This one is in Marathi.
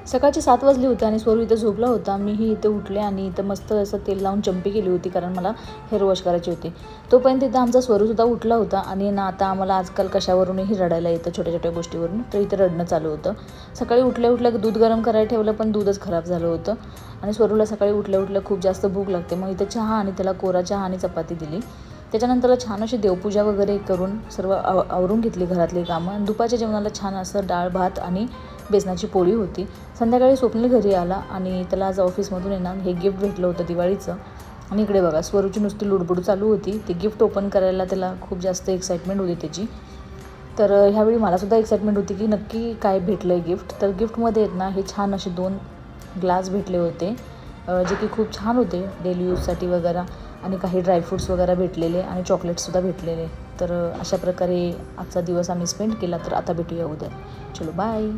सकाळचे 7 वाजले होते आणि स्वरू इथं झोपला होता. मीही इथे उठले आणि इथं मस्त असं तेल लावून चंपी केली होती, कारण मला हेअर वॉश करायची होती. तोपर्यंत इथं आमचा स्वरूसुद्धा उठला होता आणि ना आता आम्हाला आजकाल कशावरूनही रडायला येतं, छोट्या छोट्या गोष्टीवरून. तर इथं रडणं चालू होतं. सकाळी उठल्या उठल्या दूध गरम करायला ठेवलं, पण दूधच खराब झालं होतं आणि स्वरूला सकाळी उठल्या उठल्या खूप जास्त भूक लागते. मग इथं चहा आणि त्याला कोरा चहा आणि चपाती दिली. त्याच्यानंतर छान अशी देवपूजा वगैरे करून सर्व आवरून घेतली घरातली कामं आणि दुपारच्या जेवणाला छान असं डाळ भात आणि बेसनाची पोळी होती. संध्याकाळी स्वप्नील घरी आला आणि त्याला आज ऑफिसमधून येणार हे गिफ्ट भेटलं होतं दिवाळीचं. आणि इकडे बघा स्वरूची नुसती लुडबुड चालू होती. ते गिफ्ट ओपन करायला त्याला खूप जास्त एक्साइटमेंट होती त्याची. तर ह्यावेळी मलासुद्धा एक्साइटमेंट होती की नक्की काय भेटलं आहे गिफ्ट. तर गिफ्टमध्ये आहेत ना हे छान असे 2 ग्लास भेटले होते, जे की खूप छान होते डेली यूजसाठी वगैरे. आणि काही ड्रायफ्रूट्स वगैरे भेटलेले आणि चॉकलेट्ससुद्धा भेटलेले. तर अशा प्रकारे आजचा दिवस आम्ही स्पेंड केला. तर आता भेटूया उद्या. चलो बाय.